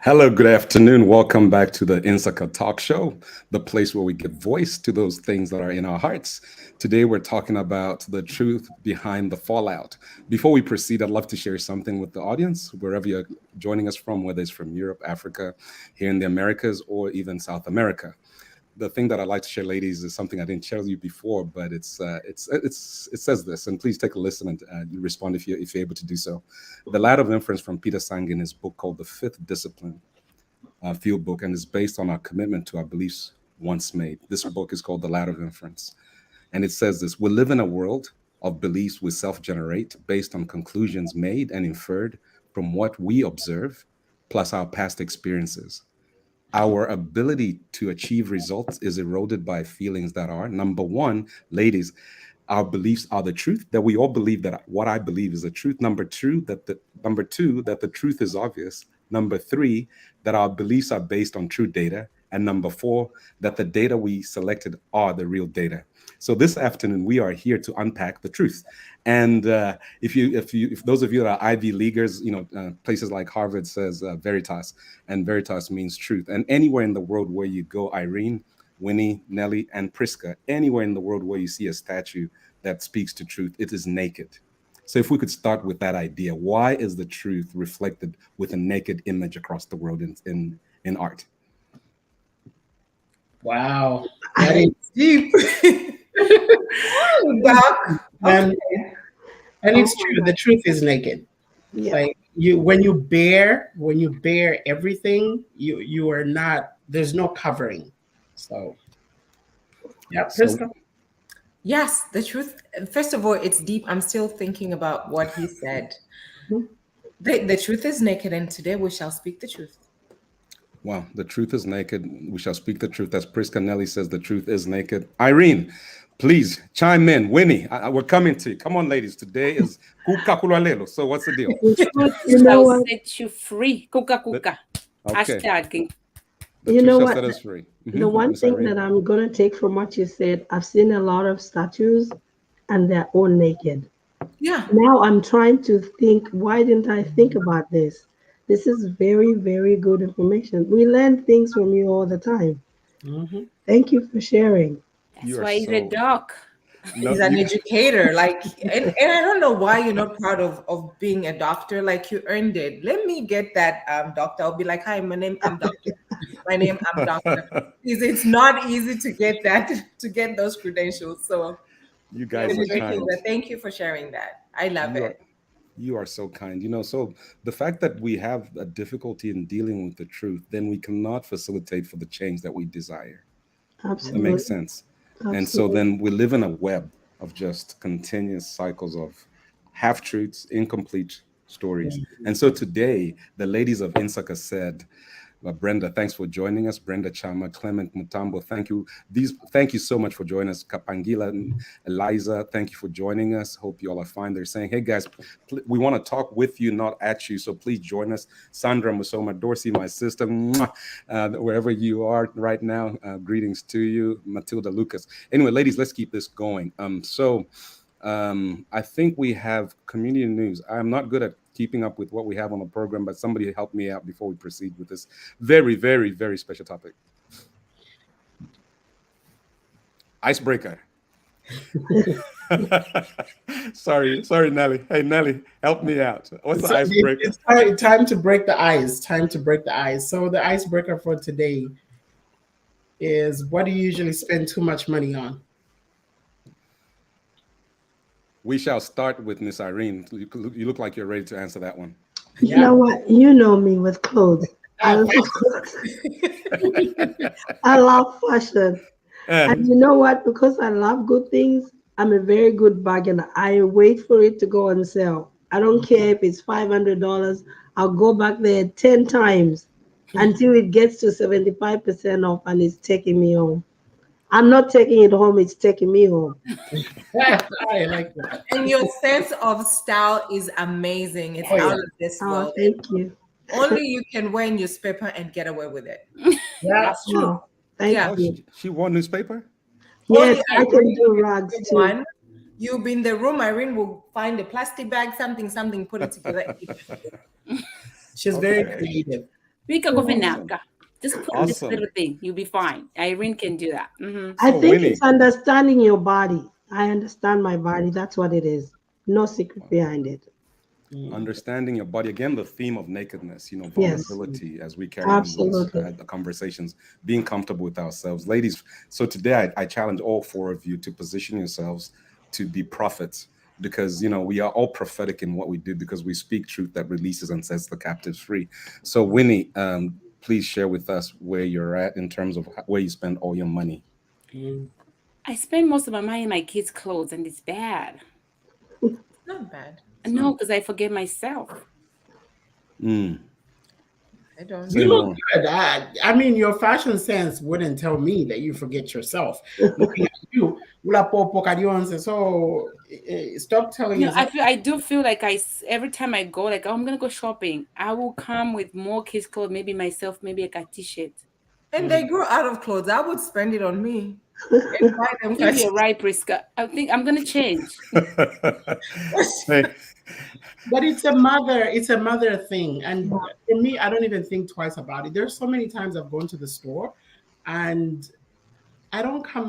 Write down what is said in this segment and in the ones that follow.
Hello, good afternoon. Welcome back to the Insaka Talk Show, the place where we give voice to those things that are in our hearts. Today, we're talking about the truth behind the fallout. Before we proceed, I'd love to share something with the audience, wherever you're joining us from, whether it's from Europe, Africa, here in the Americas, or even South America. The thing that I'd like to share, ladies, is something I didn't share with you before, but it says this, and please take a listen and you respond if you're able to do so. The ladder of inference from Peter Sang in his book called The Fifth Discipline, field book, and is based on our commitment to our beliefs once made. This book is called The Ladder of Inference, and it says this: we live in a world of beliefs we self-generate based on conclusions made and inferred from what we observe, plus our past experiences. Our ability to achieve results is eroded by feelings that are, number one, ladies, our beliefs are the truth, that we all believe that what I believe is the truth. Number two, that the truth is obvious. Number three, that our beliefs are based on true data. And number four, that the data we selected are the real data. So this afternoon we are here to unpack the truth. And if those of you that are Ivy Leaguers, places like Harvard says veritas, and veritas means truth. And anywhere in the world where you go, Irene, Winnie, Nellie, and Priska, anywhere in the world where you see a statue that speaks to truth, it is naked. So if we could start with that idea, why is the truth reflected with a naked image across the world in art? Wow, that is deep. Doc. And, and it's true. The truth is naked. Yeah. Like when you bear everything, you are not. There's no covering. So, yeah, Priska. Yes, the truth. First of all, it's deep. I'm still thinking about what he said. The truth is naked, and today we shall speak the truth. Wow, the truth is naked. We shall speak the truth. As Priska Nelly says, the truth is naked. Irene, please chime in. Winnie, we're coming to you. Come on, ladies. Today is Kukakulalelo. So what's the deal? You know Shall what? set you free. Kuka kuka. Okay. Hashtag. The You truth know shall what? set us free. The one Miss thing Irene. that I'm going to take from what you said, I've seen a lot of statues and they're all naked. Yeah. Now I'm trying to think, why didn't I think about this? This is very, very good information. We learn things from you all the time. Mm-hmm. Thank you for sharing. That's You are why he's a so doc. no, He's an you- educator, and I don't know why you're not proud of being a doctor. Like, you earned it. Let me get that doctor. I'll be like, hi, I'm doctor. My name, I'm doctor. It's not easy to get those credentials. So you guys are kind. thank you for sharing that. I love You are it. you are so kind. So the fact that we have a difficulty in dealing with the truth, then we cannot facilitate for the change that we desire. That makes Absolutely. sense. And so Absolutely. then we live in a web of just continuous cycles of half truths, incomplete stories. And so today, the ladies of Insaka said, Brenda, thanks for joining us. Brenda Chama, Clement Mutambo, thank you. Thank you so much for joining us. Kapangila and Eliza, thank you for joining us. Hope you all are fine. They're saying, hey guys, we want to talk with you, not at you. So please join us. Sandra Musoma Dorsey, my sister, wherever you are right now, greetings to you. Matilda Lucas. Anyway, ladies, let's keep this going. I think we have community news. I'm not good at keeping up with what we have on the program, but somebody help me out before we proceed with this very, very, very special topic. Icebreaker. sorry, Nelly. Hey, Nelly, help me out. What's the icebreaker? It's time to break the ice. Time to break the ice. So the icebreaker for today is: what do you usually spend too much money on? We shall start with Miss Irene. You look like you're ready to answer that one. You know what? You know me with clothes. I love clothes. I love fashion. And you know what? Because I love good things, I'm a very good bargainer. I wait for it to go on sale. I don't care if it's $500. I'll go back there 10 times until it gets to 75% off and it's taking me home. I'm not taking it home, it's taking me home. I like that. And your sense of style is amazing. It's out of this Oh, world. thank you. Only you can wear newspaper and get away with it. Yeah. That's true. Oh, thank Yeah. you. She wore newspaper? Yes, I can Irene do is rags the too. one. You'll be in the room, Irene will find a plastic bag, something, put it together. She's very creative. Wika Gofinaka. Just put in this Awesome. little thing. You'll be fine. Irene can do that. I So, think Winnie. it's understanding your body. I understand my body. That's what it is. No secret behind it. Understanding your body, again, the theme of nakedness, Yes. vulnerability as we carry on these Absolutely. the conversations, being comfortable with ourselves. Ladies, so today I challenge all four of you to position yourselves to be prophets, because we are all prophetic in what we do, because we speak truth that releases and sets the captives free. So Winnie, please share with us where you're at in terms of where you spend all your money. I spend most of my money in my kids' clothes, and it's bad. Not bad. No, because I forget myself. I don't. Say You look more. good. I mean, your fashion sense wouldn't tell me that you forget yourself. Looking at you, so stop telling yourself. I do feel like every time I go, like, oh, I'm gonna go shopping, I will come with more kids' clothes, maybe myself, maybe like a t-shirt. And they grow out of clothes. I would spend it on me. And buy them You're right, Priska. I think I'm gonna change. Hey, But it's a mother thing. And for me, I don't even think twice about it. There's so many times I've gone to the store and I don't come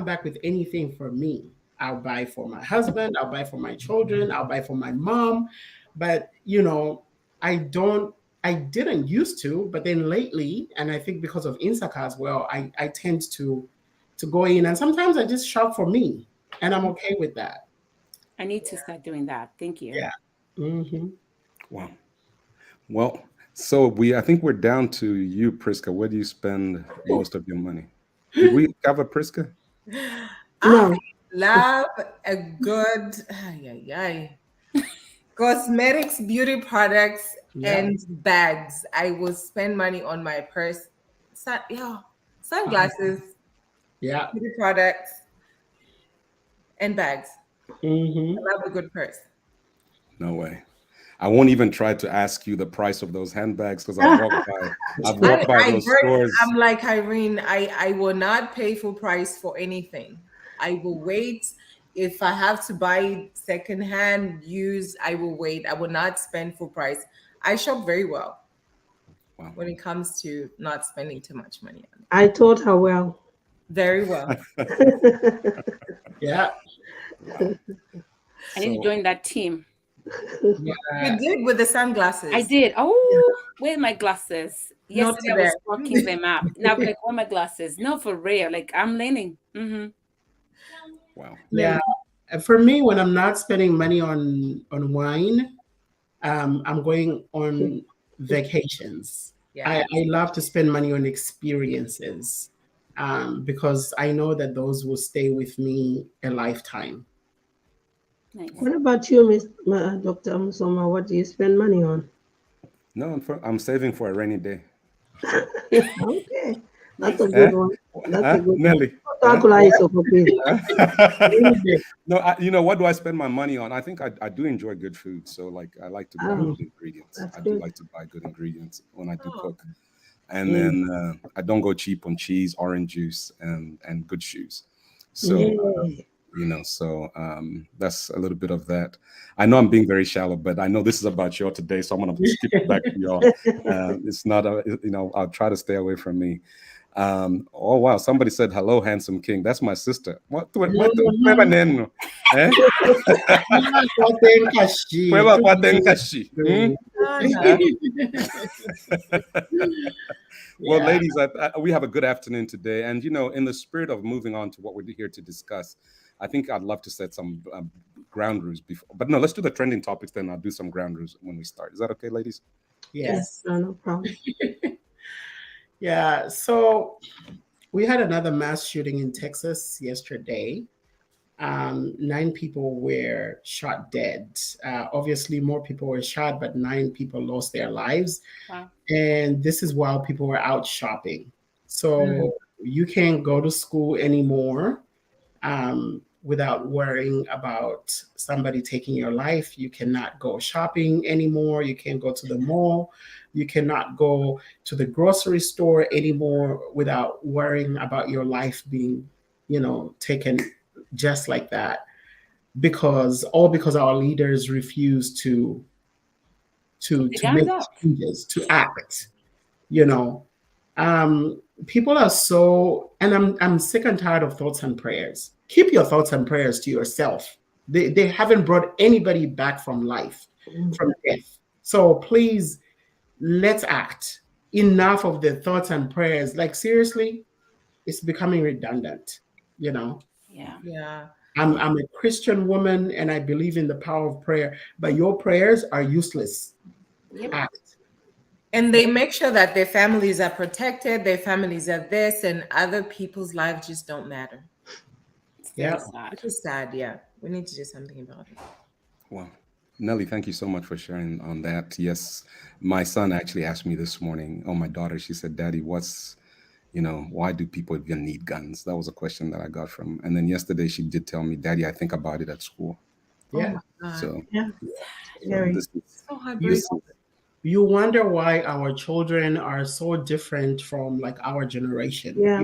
back with anything for me. I'll buy for my husband, I'll buy for my children, I'll buy for my mom. But I didn't used to, but then lately, and I think because of Insaka as well, I tend to go in and sometimes I just shop for me and I'm okay with that. I need to start doing that. Thank you. Yeah. Mm-hmm. wow. Well, so I think we're down to you, Priska. Where do you spend most of your money? Did we cover Priska? No. Love a good cosmetics, beauty products, and bags. I will spend money on my purse. Sunglasses, Yeah. beauty products, and bags. Mm-hmm. I love a good purse. No way. I won't even try to ask you the price of those handbags, because I've walked by those stores. I'm like Irene, I will not pay full price for anything. I will wait. If I have to buy secondhand, used, I will wait. I will not spend full price. I shop very well when it comes to not spending too much money on it. I taught her well. Very well. Yeah. I need to join that team. You did with the sunglasses. I did. Oh, where are my glasses? Yesterday I was today. fucking them up. Now I'm like, where are my glasses? No, for real. Like, I'm learning. Wow. Yeah. For me, when I'm not spending money on wine, I'm going on vacations. Yeah. I love to spend money on experiences because I know that those will stay with me a lifetime. Nice. What about you, Dr. Musoma? What do you spend money on? No, I'm saving for a rainy day. Okay. That's a good one. That's a good Nelly. No, what do I spend my money on? I think I do enjoy good food. So like I like to buy good ingredients. I do like to buy good ingredients when I do cook. And then I don't go cheap on cheese, orange juice, and good shoes. So so that's a little bit of that. I know I'm being very shallow, but I know this is about y'all today, so I'm gonna skip it back to y'all. It's not I'll try to stay away from me. Oh wow, somebody said hello, handsome king. That's my sister. What name? Well, ladies, we have a good afternoon today, and in the spirit of moving on to what we're here to discuss, I think I'd love to set some ground rules before. But no, let's do the trending topics, then I'll do some ground rules when we start. Is that okay, ladies? Yes. No problem. Yeah. So we had another mass shooting in Texas yesterday. 9 people were shot dead. Obviously, more people were shot, but 9 people lost their lives. Wow. And this is while people were out shopping. So you can't go to school anymore without worrying about somebody taking your life. You cannot go shopping anymore. You can't go to the mall. You cannot go to the grocery store anymore without worrying about your life being, taken just like that. Because our leaders refuse to make changes, to act. People are so, and I'm sick and tired of thoughts and prayers. Keep your thoughts and prayers to yourself. They haven't brought anybody back from life, from death. So please, let's act. Enough of the thoughts and prayers. Like seriously, it's becoming redundant. Yeah. I'm a Christian woman and I believe in the power of prayer, but your prayers are useless. Yep. Act. And they make sure that their families are protected, their families are this, and other people's lives just don't matter. Yeah. Which is sad, yeah. We need to do something about it. Wow. Nelly, thank you so much for sharing on that. Yes, my son actually asked me this morning, oh, my daughter, she said, Daddy, why do people even need guns? That was a question that I got from. And then yesterday she did tell me, Daddy, I think about it at school. Yeah. So, Yeah. so this is, So heartbreaking. You wonder why our children are so different from like our generation. Yeah.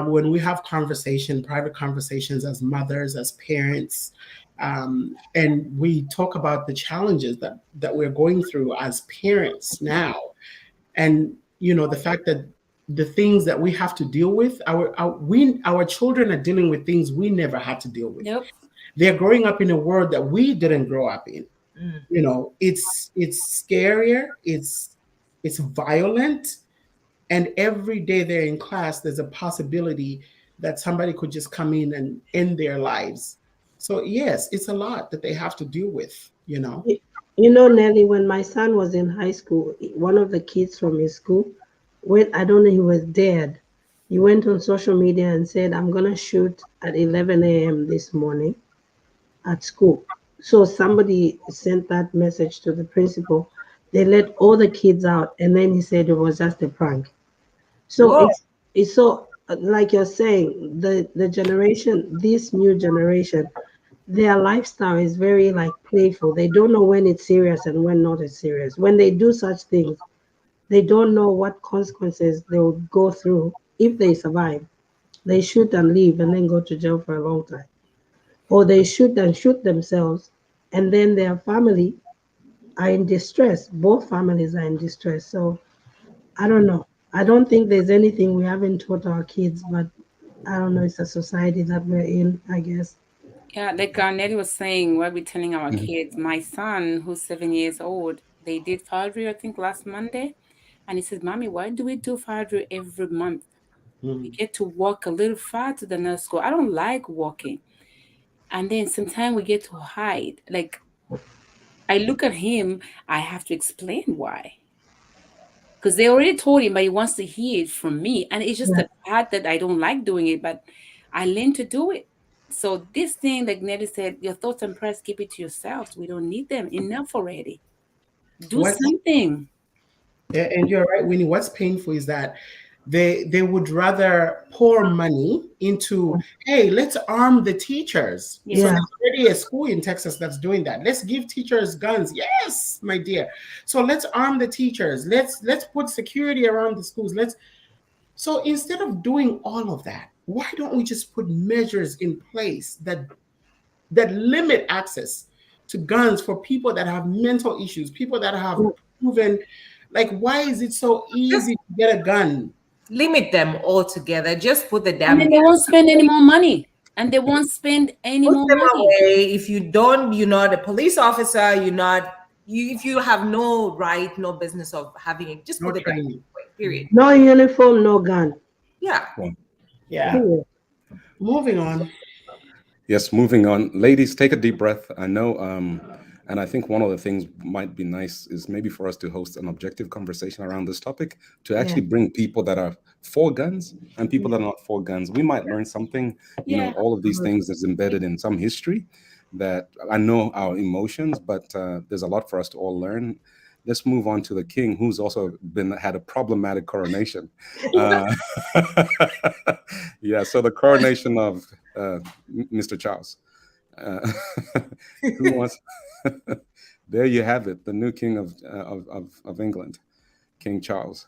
When we have private conversations as mothers, as parents, and we talk about the challenges that we're going through as parents now, and the fact that the things that we have to deal with, our children are dealing with things we never had to deal with. Yep. They're growing up in a world that we didn't grow up in. It's scarier, it's violent, and every day they're in class there's a possibility that somebody could just come in and end their lives. So yes, it's a lot that they have to deal with. Nelly, when my son was in high school, one of the kids from his school I don't know, he was dead. He went on social media and said, I'm going to shoot at 11 a.m. this morning at school. So somebody sent that message to the principal. They let all the kids out, and then he said it was just a prank. So it's so, like you're saying, the generation, this new generation, their lifestyle is very like playful. They don't know when it's serious and when not it's serious. When they do such things, they don't know what consequences they would go through if they survive. They shoot and leave and then go to jail for a long time. Or they shoot and shoot themselves, and then their family are in distress. Both families are in distress. So I don't know. I don't think there's anything we haven't taught our kids, but I don't know. It's a society that we're in, I guess. Yeah, like Nelly was saying, what we're telling our kids. My son, who's 7 years old, they did fire drill, I think, last Monday. And he says, Mommy, why do we do fire drill every month? We get to walk a little far to the nurse school. I don't like walking. And then sometimes we get to hide. Like, I look at him, I have to explain why. Because they already told him, but he wants to hear it from me. And it's just the part that I don't like doing it, but I learned to do it. So this thing, like Nelly said, your thoughts and prayers, keep it to yourselves. We don't need them. Enough already. Do something. And you're right, Winnie. What's painful is that they would rather pour money into, hey, let's arm the teachers. So there's already a school in Texas that's doing that. Let's give teachers guns. Yes, my dear. So let's arm the teachers. Let's put security around the schools. So instead of doing all of that, why don't we just put measures in place that limit access to guns for people that have mental issues, people that have proven, like, why is it so easy to get a gun? Limit them altogether. Just put the damn. And then they won't spend any more money. And they won't spend any more money. Away. If you don't, you're not a police officer. You're not. If you have no right, no business of having it, just put the damn away. Period. No uniform, no gun. Yeah. Yeah. Moving on. Yes, moving on. Ladies, take a deep breath. I know, and I think one of the things might be nice is maybe for us to host an objective conversation around this topic, to actually bring people that are for guns and people that are not for guns. We might learn something. All of these things is embedded in some history that I know our emotions, but there's a lot for us to all learn. Let's move on to the king, who's also had a problematic coronation. So the coronation of Mr. Charles. Who wants? There you have it, the new king of England, King Charles.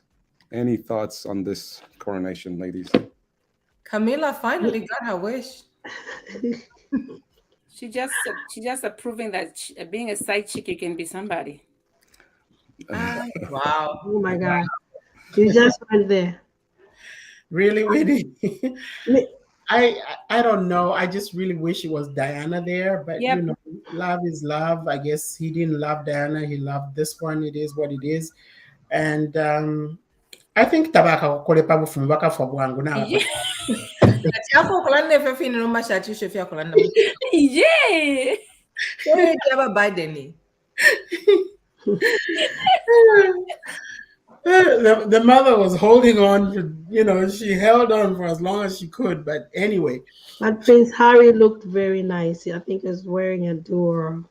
Any thoughts on this coronation, ladies? Camilla finally got her wish. She just proving that being a side chick, you can be somebody. Wow. Oh my God. You just went there. Really, Winnie? Me- I don't know. I just really wish it was Diana there, but Yep. love is love. I guess he didn't love Diana. He loved this one. It is what it is. And I think tabaka kole pa bufumu baka fwa bwangu na Yeah. Ati yako kulanda fefi ni noma shati shefi ya kulanda mu. Yeah. Oye chaba Biden. The mother was holding on for, she held on for as long as she could. But anyway, But Prince Harry looked very nice. I think he was wearing a door.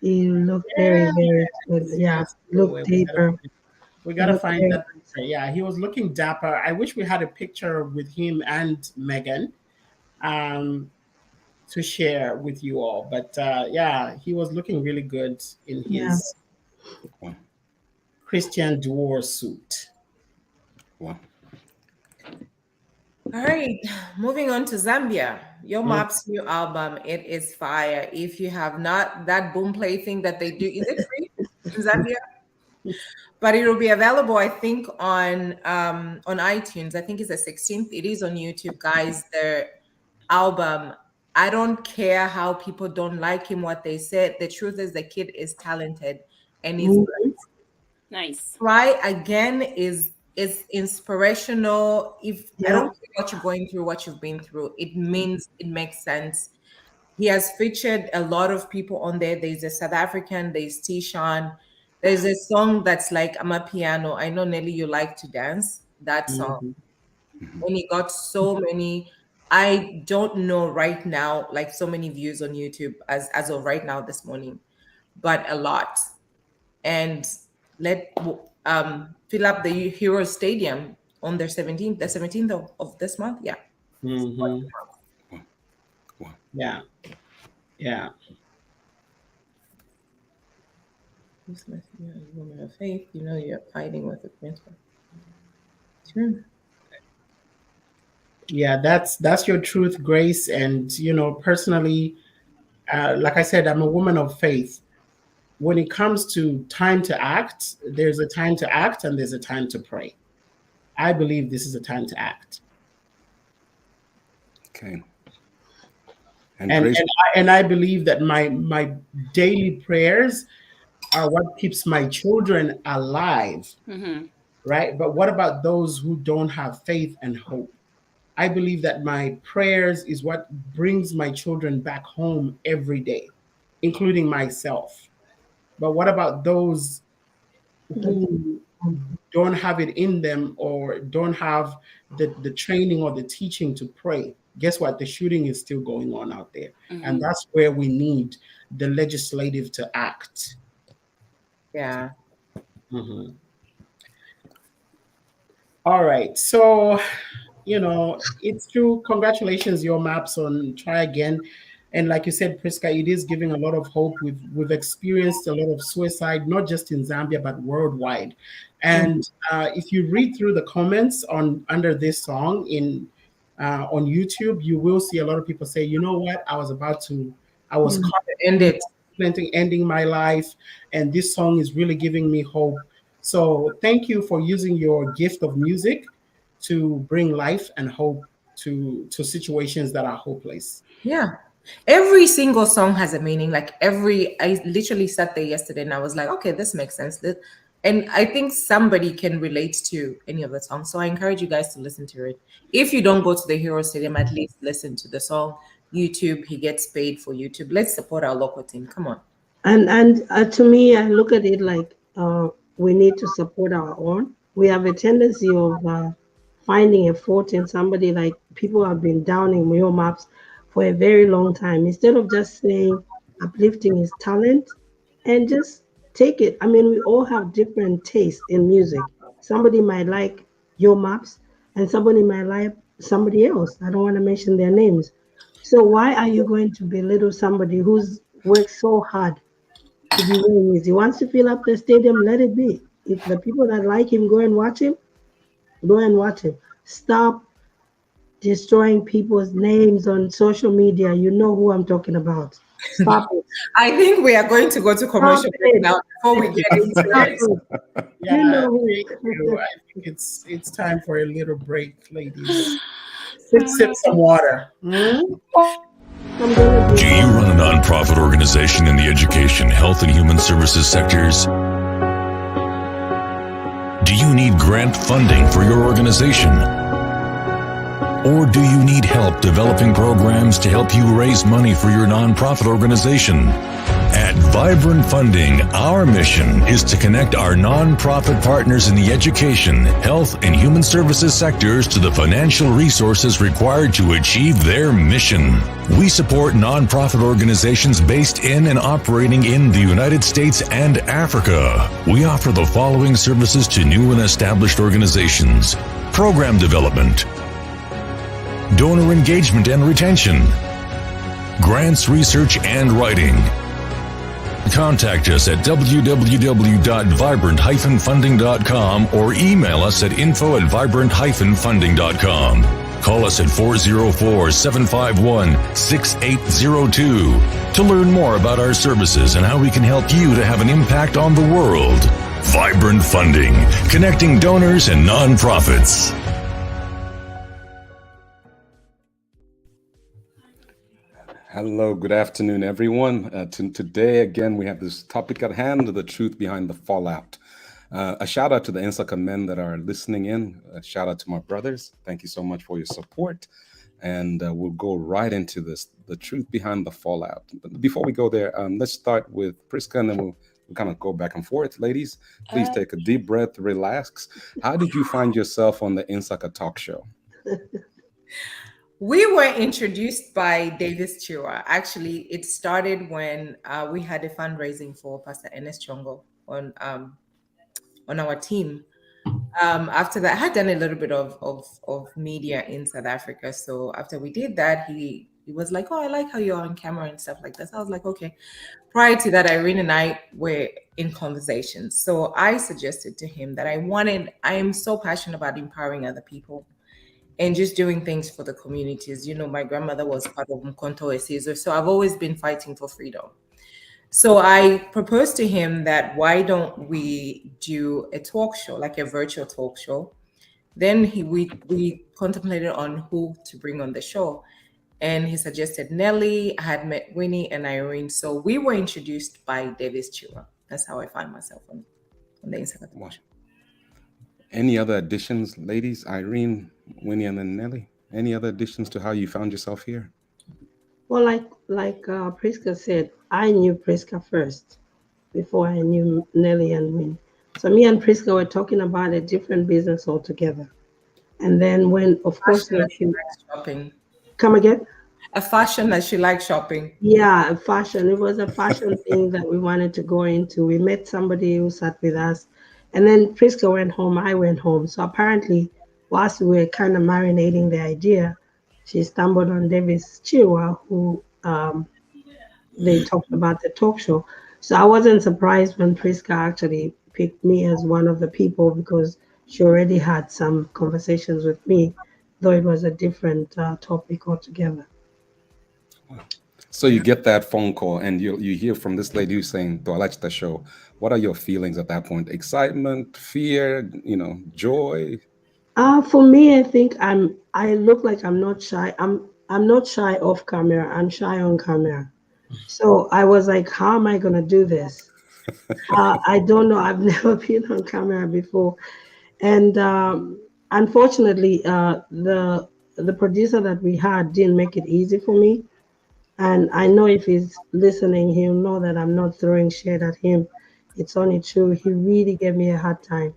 He looked very, very good. Yeah, looked deeper. we He gotta looked find very that picture. Yeah, he was looking dapper. I wish we had a picture with him and Meghan to share with you all. But yeah, he was looking really good in Yeah. his Christian Dior suit. Wow. All right, moving on to Zambia. Your Map's new album, it is fire. If you have not, that boom play thing that they do, is it free in Zambia? But it will be available, I think, on iTunes. I think it's the 16th. It is on YouTube, guys. Their album. I don't care how people don't like him, what they said. The truth is, the kid is talented, and he's Nice. Try Again is inspirational. If I don't care what you're going through, what you've been through, it makes sense. He has featured a lot of people on there. There's a South African, there's Tishan. There's a song that's like I'm a piano. I know Nelly, you like to dance. That song. And he got so many, I don't know right now, like so many views on YouTube as of right now this morning, but a lot. And let fill up the Hero Stadium on the 17th of this month. Yeah. Mm-hmm. Wow. Yeah. Yeah. You're a woman of faith. You're fighting with the principle. True. Yeah, that's your truth, Grace. And personally, like I said, I'm a woman of faith. When it comes to time to act, there's a time to act and there's a time to pray. I believe this is a time to act. Okay. And I believe that my daily prayers are what keeps my children alive. Mm-hmm. Right? But what about those who don't have faith and hope? I believe that my prayers is what brings my children back home every day, including myself. But what about those who don't have it in them or don't have the training or the teaching to pray? Guess what? The shooting is still going on out there. And that's where we need the legislative to act. Yeah. Mm-hmm. All right. So, it's true. Congratulations, Your Maps, on Try Again. And like you said, Priska, it is giving a lot of hope. We've experienced a lot of suicide, not just in Zambia, but worldwide. And if you read through the comments under this song on YouTube, you will see a lot of people say, you know what, I was ending my life, and this song is really giving me hope. So thank you for using your gift of music to bring life and hope to situations that are hopeless. Yeah. Every single song has a meaning. I literally sat there yesterday and I was like, okay, this makes sense. And I think somebody can relate to any of the songs. So I encourage you guys to listen to it. If you don't go to the Hero Stadium, at least listen to the song. YouTube, he gets paid for YouTube. Let's support our local team. Come on. And to me, I look at it like we need to support our own. We have a tendency of finding a fault in somebody. Like people have been downing Your Maps for a very long time. Instead of just saying uplifting his talent and just take it. I mean, we all have different tastes in music. Somebody might like Your Maps and somebody might like somebody else. I don't want to mention their names. So why are you going to belittle somebody who's worked so hard to be very easy? Once you fill up the stadium, let it be. If the people that like him go and watch him, go and watch him. Stop destroying people's names on social media. You know who I'm talking about. Stop it. I think we are going to go to commercial break now before we get into Stop it. it. Yeah, You know who. thank you. I think it's time for a little break, ladies. Sip some water. I'm gonna Do you run a nonprofit organization in the education, health, and human services sectors? Do you need grant funding for your organization? Or do you need help developing programs to help you raise money for your nonprofit organization? At Vibrant Funding, our mission is to connect our nonprofit partners in the education, health, and human services sectors to the financial resources required to achieve their mission. We support nonprofit organizations based in and operating in the United States and Africa. We offer the following services to new and established organizations: program development, donor engagement and retention, grants, research, and writing. Contact us at www.vibrant-funding.com or email us at info@vibrant-funding.com. Call us at 404-751-6802 to learn more about our services and how we can help you to have an impact on the world. Vibrant Funding, connecting donors and nonprofits. Hello, good afternoon, everyone. Today, again, we have this topic at hand, the truth behind the fallout. A shout out to the Insaka men that are listening in. A shout out to my brothers. Thank you so much for your support. And we'll go right into this, the truth behind the fallout. But before we go there, let's start with Priska, and then we'll kind of go back and forth. Ladies, please take a deep breath, relax. How did you find yourself on the Insaka Talk Show? We were introduced by Davis Chua. Actually, it started when we had a fundraising for Pastor Ernest Chongo on our team. After that, I had done a little bit of media in South Africa. So after we did that, he was like, "Oh, I like how you're on camera and stuff like that." So I was like, "Okay." Prior to that, Irene and I were in conversations. So I suggested to him that I am so passionate about empowering other people and just doing things for the communities. You know, my grandmother was part of Mkonto Esizo, so I've always been fighting for freedom. So I proposed to him that why don't we do a talk show, like a virtual talk show? Then we contemplated on who to bring on the show. And he suggested Nelly. I had met Winnie and Irene. So we were introduced by Davis Chua. That's how I find myself on the Insaka Talk Show. Any other additions, ladies? Irene, Winnie, and then Nelly? Any other additions to how you found yourself here? Well, like Priska said, I knew Priska first before I knew Nelly and Winnie. So me and Priska were talking about a different business altogether. And then when, of course, Fashion that she likes shopping. Come again? A fashion that she likes shopping. Yeah, fashion. It was a fashion thing that we wanted to go into. We met somebody who sat with us. And then Priska went home, I went home. So apparently, whilst we were kind of marinating the idea, she stumbled on Davis Chua, who they talked about the talk show. So I wasn't surprised when Priska actually picked me as one of the people, because she already had some conversations with me, though it was a different topic altogether. So you get that phone call and you hear from this lady who's saying, "Do I like the show?" What are your feelings at that point? Excitement, fear, joy? For me, I think I look like I'm not shy. I'm not shy off camera. I'm shy on camera. So I was like, how am I gonna do this? I don't know. I've never been on camera before. And unfortunately, the producer that we had didn't make it easy for me. And I know if he's listening, he'll know that I'm not throwing shade at him. It's only true. He really gave me a hard time.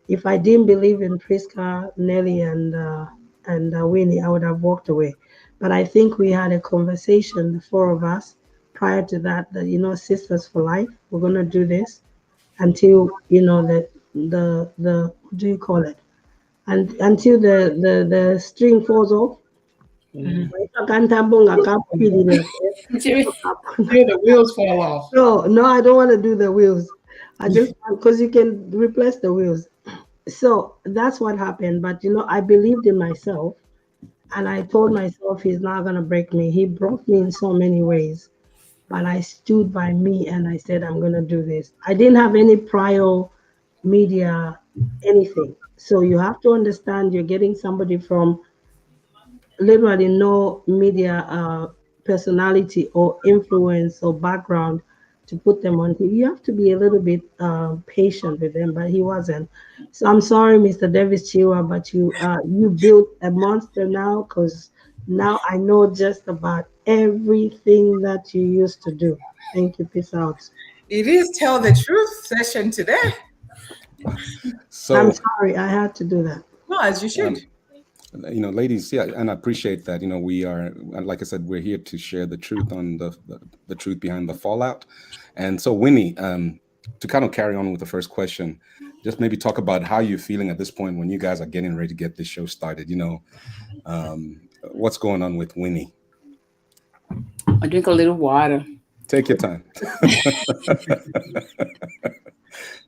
If I didn't believe in Priska, Nelly, and Winnie, I would have walked away. But I think we had a conversation, the four of us, prior to that sisters for life, we're gonna do this until the what do you call it? And until the string falls off. Until the wheels fall off. No, I don't want to do the wheels. I just because you can replace the wheels. So that's what happened. But I believed in myself, And I told myself he's not going to break me. He broke me in so many ways. But I stood by me and I said, I'm going to do this. I didn't have any prior media, anything. So you have to understand you're getting somebody from literally no media personality or influence or background to put them on. You have to be a little bit patient with them, but he wasn't. So I'm sorry, Mr. Davis Chiwa, but you built a monster now, because now I know just about everything that you used to do. Thank you. Peace out. It is Tell the Truth session today. So I'm sorry, I had to do that. No, as you should. ladies, yeah, and I appreciate that. We are, like I said, we're here to share the truth on the truth behind the fallout. And so, Winnie, to kind of carry on with the first question, just maybe talk about how you're feeling at this point when you guys are getting ready to get this show started. What's going on with Winnie? I drink a little water. Take your time.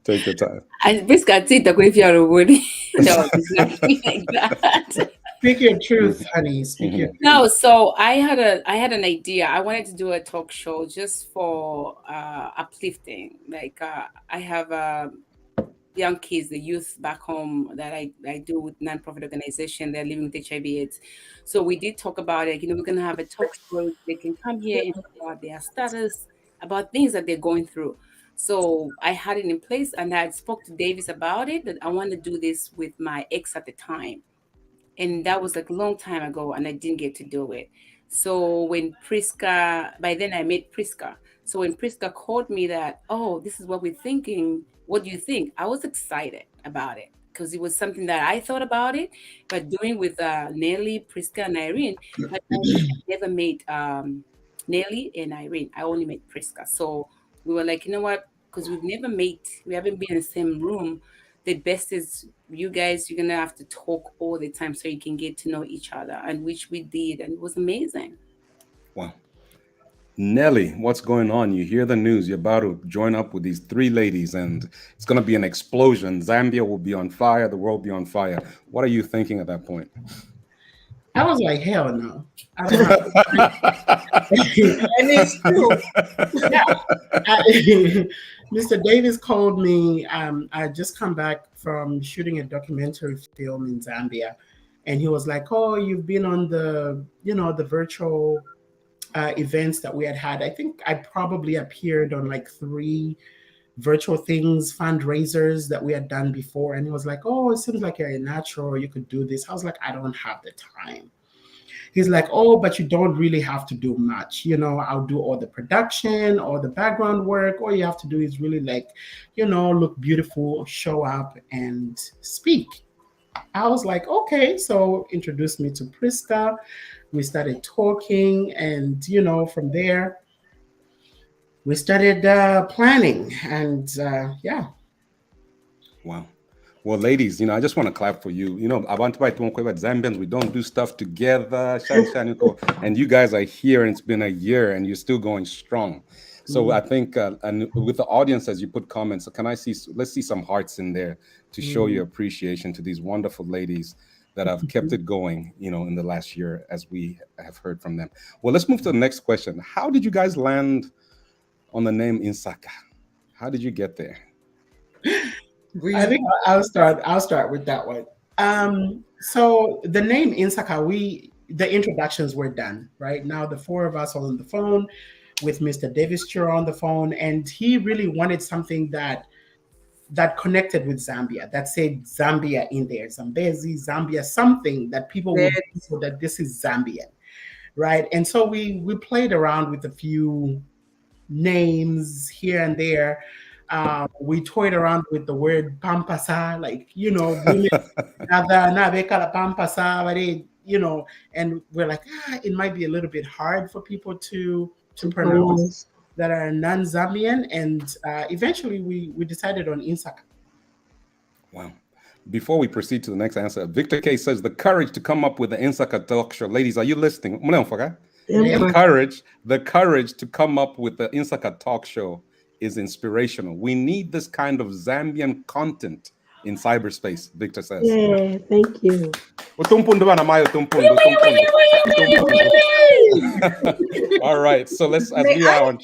Take your time. I basically if you're Woody. No, it's nothing like that. Speak your truth, honey. Speak your truth. No, so I had an idea. I wanted to do a talk show just for uplifting. Like I have young kids, the youth back home that I do with nonprofit organization. They're living with HIV/AIDS. So we did talk about it. We're gonna have a talk show. They can come here and talk about their status, about things that they're going through. So I had it in place, and I spoke to Davis about it, that I want to do this with my ex at the time. And that was like a long time ago, and I didn't get to do it. So when by then I met Priska. So when Priska called me that, oh, this is what we're thinking, what do you think? I was excited about it because it was something that I thought about it, but doing with Nelly, Priska, and Irene, but I never met Nelly and Irene. I only met Priska. So we were like, you know what? Because we haven't been in the same room. The best is you guys, you're going to have to talk all the time so you can get to know each other, and which we did. And it was amazing. Wow. Nelly, what's going on? You hear the news. You're about to join up with these three ladies, and it's going to be an explosion. Zambia will be on fire. The world will be on fire. What are you thinking at that point? I was like, hell no. I don't know. And it's true. Yeah. Mr. Davis called me. I just come back from shooting a documentary film in Zambia. And he was like, oh, you've been on the virtual events that we had. I think I probably appeared on like 3 virtual things, fundraisers that we had done before. And he was like, oh, it seems like you're a natural, you could do this. I was like, I don't have the time. He's like, oh, but you don't really have to do much. I'll do all the production, all the background work. All you have to do is really look beautiful, show up and speak. I was like, okay. So introduced me to Priska. We started talking, and, from there, we started planning, and yeah. Wow. Well, ladies, I just want to clap for you. I want to talk about Zambians. We don't do stuff together. And you guys are here, and it's been a year, and you're still going strong. So I think, and with the audience, as you put comments, let's see some hearts in there to show your appreciation to these wonderful ladies that have kept it going, in the last year, as we have heard from them. Well, let's move to the next question. How did you guys land on the name Insaka? How did you get there? I think I'll start with that one. So the name Insaka, the introductions were done. Right now, the 4 of us are on the phone with Mr. Davis Chura on the phone, and he really wanted something that connected with Zambia, that said Zambia in there, Zambezi, Zambia, something that people would know that this is Zambian, right? And so we played around with a few names here and there. We toyed around with the word pampasa, like, pampasa, and we're like, it might be a little bit hard for people to pronounce that are non-Zambian, and eventually we decided on Insaka. Wow. Before we proceed to the next answer, Victor K says the courage to come up with the Insaka Talk Show. Ladies, are you listening? The courage to come up with the Insaka Talk Show is inspirational. We need this kind of Zambian content in cyberspace, Victor says. Yeah, thank you. All right, so let's, as we are on.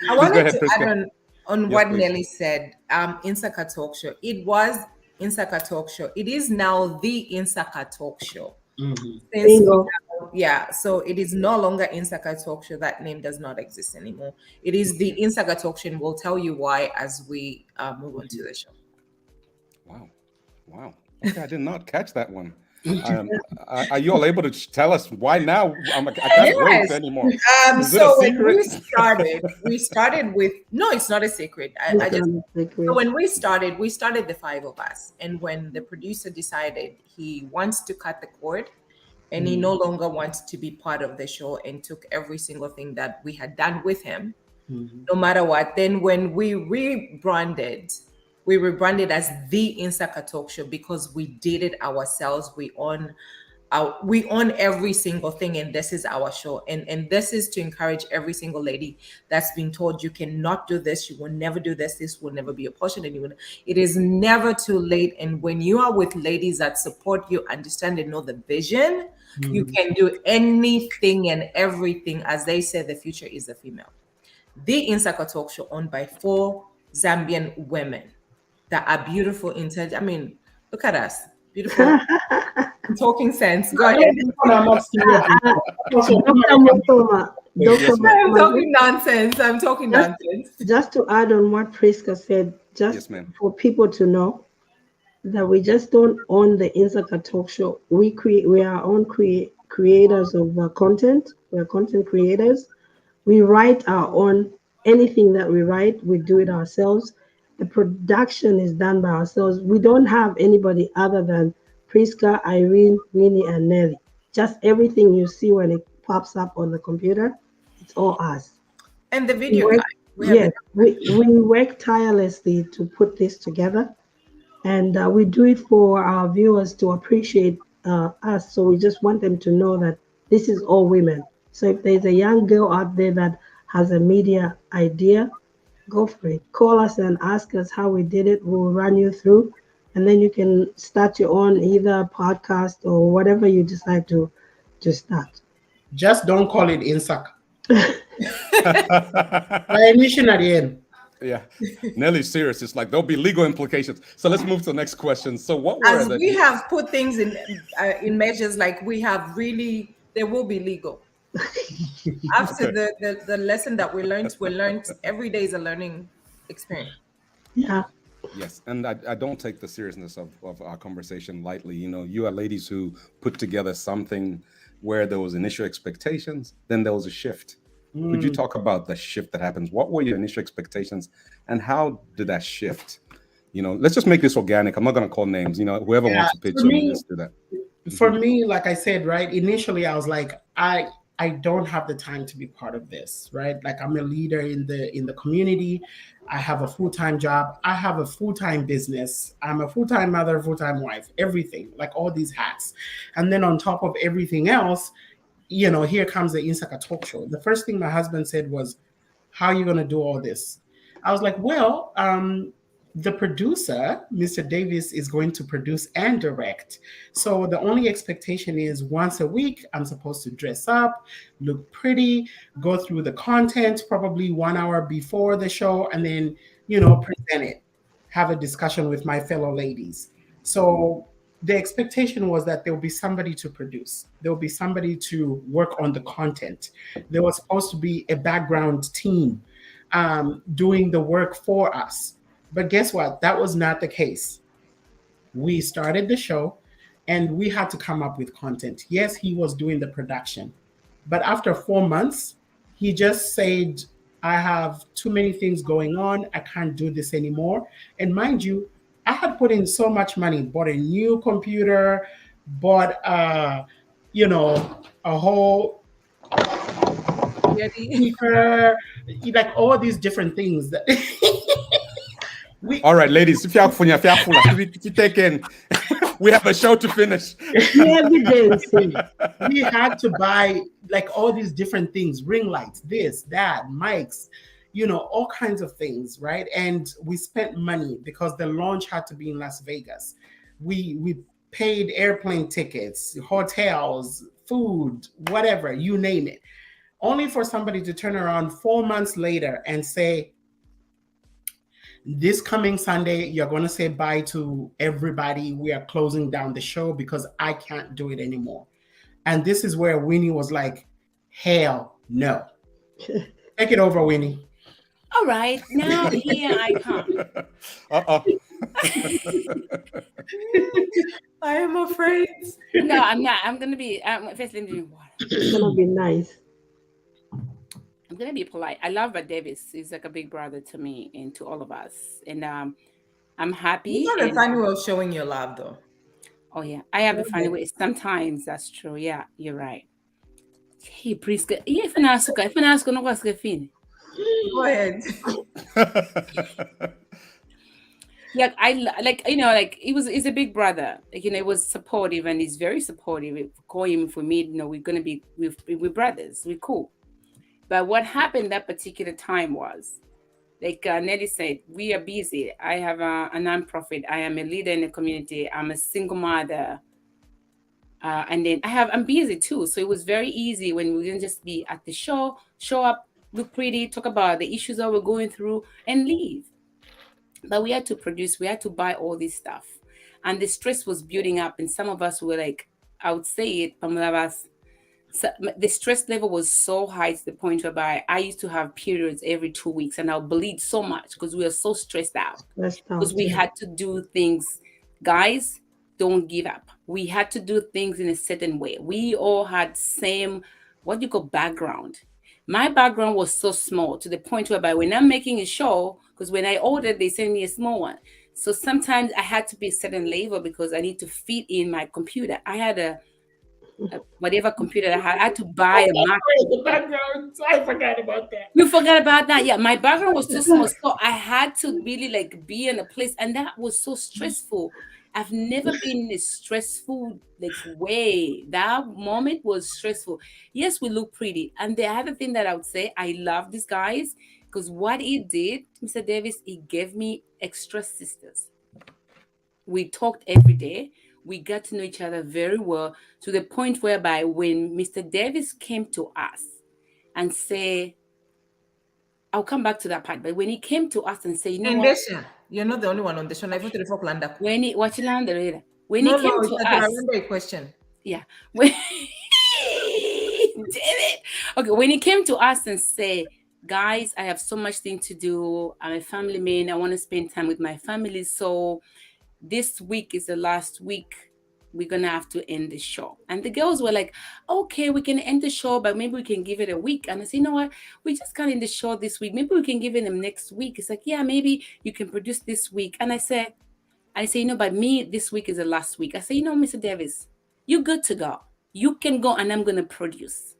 I wanted go ahead, to Priska. add on Yes, what please. Nelly said. Insaka Talk Show. It was Insaka Talk Show. It is now the Insaka Talk Show. Mhm. Since Bingo. yeah, so it is no longer Insaka Talk Show. That name does not exist anymore. It is the Insaka Talk Show, and we'll tell you why as we move on to the show. Wow. Okay, I did not catch that one. Are you all able to tell us why now? I can't wait anymore. Is it a So when secret? we started with no, it's not a secret. So when we started the five of us, and when the producer decided he wants to cut the cord, and he no longer wants to be part of the show, and took every single thing that we had done with him, no matter what. Then when we rebranded as the Insaka Talk Show because we did it ourselves. We own every single thing, and this is our show. And this is to encourage every single lady that's being told you cannot do this, you will never do this, this will never be a portion. And it is never too late. And when you are with ladies that support you, understand and know the vision, you can do anything and everything. As they say, the future is the female. The Insaka Talk Show, owned by 4 Zambian women that are beautiful, intelligent. I mean, look at us, beautiful, talking sense. Go ahead. Dr. Mutoma. I'm talking nonsense. Just to add on what Priska said, just for people to know that we just don't own the Insaka Talk Show. We are our own creators of content. We're content creators. We write our own, anything that we write, we do it ourselves. The production is done by ourselves. We don't have anybody other than Priska, Irene, Winnie, and Nelly. Just everything you see when it pops up on the computer, it's all us. And the video we work tirelessly to put this together. And we do it for our viewers to appreciate us. So we just want them to know that this is all women. So if there's a young girl out there that has a media idea, go for it. Call us and ask us how we did it. We'll run you through, and then you can start your own either podcast or whatever you decide to start. Just don't call it Insaka. Missionary. Yeah, Nelly's serious. It's like there'll be legal implications. So let's move to the next question. So what were as we have put things in measures, like we have really, there will be legal. After the lesson that we learned every day is a learning experience. Yeah. Yes, and I don't take the seriousness of our conversation lightly. You know, you are ladies who put together something where there was initial expectations, then there was a shift. Could you talk about the shift that happens? What were your initial expectations, and how did that shift? You know, let's just make this organic. I'm not going to call names. You know, whoever wants to pitch in, let's do that. For me, like I said, right, initially I was like, I don't have the time to be part of this, right? Like I'm a leader in the community. I have a full-time job. I have a full-time business. I'm a full-time mother, full-time wife, everything, like all these hats. And then on top of everything else, you know, here comes the Insaka Talk Show. The first thing my husband said was, how are you going to do all this? I was like, well, the producer, Mr. Davis, is going to produce and direct. So the only expectation is once a week, I'm supposed to dress up, look pretty, go through the content, probably 1 hour before the show, and then, you know, present it, have a discussion with my fellow ladies. So the expectation was that there will be somebody to produce. There will be somebody to work on the content. There was supposed to be a background team doing the work for us. But guess what? That was not the case. We started the show and we had to come up with content. Yes, he was doing the production. But after 4 months, he just said, I have too many things going on. I can't do this anymore. And mind you, I had put in so much money, bought a new computer, bought, you know, a whole speaker, like all these different things that all right, ladies, if you take in, we have a show to finish. We had to buy like all these different things, ring lights, this, that, mics, all kinds of things, right? And we spent money because the launch had to be in Las Vegas. We paid airplane tickets, hotels, food, whatever, you name it, only for somebody to turn around 4 months later and say, this coming Sunday, you're going to say bye to everybody. We are closing down the show because I can't do it anymore. And this is where Winnie was like, hell no. Take it over, Winnie. All right, now here I come. I am afraid. No, I'm not. I'm gonna be. First, let me drink water. It's gonna be nice. I'm gonna be polite. I love Bud Davis. He's like a big brother to me and to all of us. And I'm happy. You got a funny way of showing your love, though. Oh yeah, I have a funny way. Sometimes that's true. Yeah, you're right. Hey, Priska, if an ask no was fine. Go ahead. Yeah, I like like he's a big brother. Like he was supportive and he's very supportive. If call him if we meet, we're gonna be we're brothers. We're cool. But what happened that particular time was, like Nelly said, we are busy. I have a nonprofit. I am a leader in the community. I'm a single mother. And then I'm busy too. So it was very easy when we didn't just be at the show up, look pretty, talk about the issues that we're going through and leave. But we had to produce, we had to buy all this stuff. And the stress was building up. And some of us were like, I would say it, so the stress level was so high to the point whereby I used to have periods every 2 weeks and I'll bleed so much because we were so stressed out. Because we had to do things. Guys, don't give up. We had to do things in a certain way. We all had same, what you call background. My background was so small to the point whereby when I'm making a show, because when I ordered, they sent me a small one. So sometimes I had to be a certain level because I need to fit in my computer. I had a whatever computer I had to buy a Mac. The background, I forgot about that. You forgot about that? Yeah, my background was too small. So I had to really like be in a place, and that was so stressful. I've never been in a stressful way. That moment was stressful. Yes, we look pretty. And the other thing that I would say, I love these guys because what he did, Mr. Davis, he gave me extra sisters. We talked every day. We got to know each other very well to the point whereby when Mr. Davis came to us and say, I'll come back to that part, but when he came to us and say, you know what? You're not the only one on the show. I voted for Planda. When he came to us, I remember a question. Yeah. Damn it. Okay, when he came to us and say, guys, I have so much thing to do. I'm a family man. I want to spend time with my family. So this week is the last week. We're going to have to end the show. And the girls were like, okay, we can end the show, but maybe we can give it a week. And I said, you know what? We just can't end the show this week. Maybe we can give it them next week. It's like, yeah, maybe you can produce this week. And I say, but me, this week is the last week. I say, Mr. Davis, you're good to go. You can go and I'm going to produce.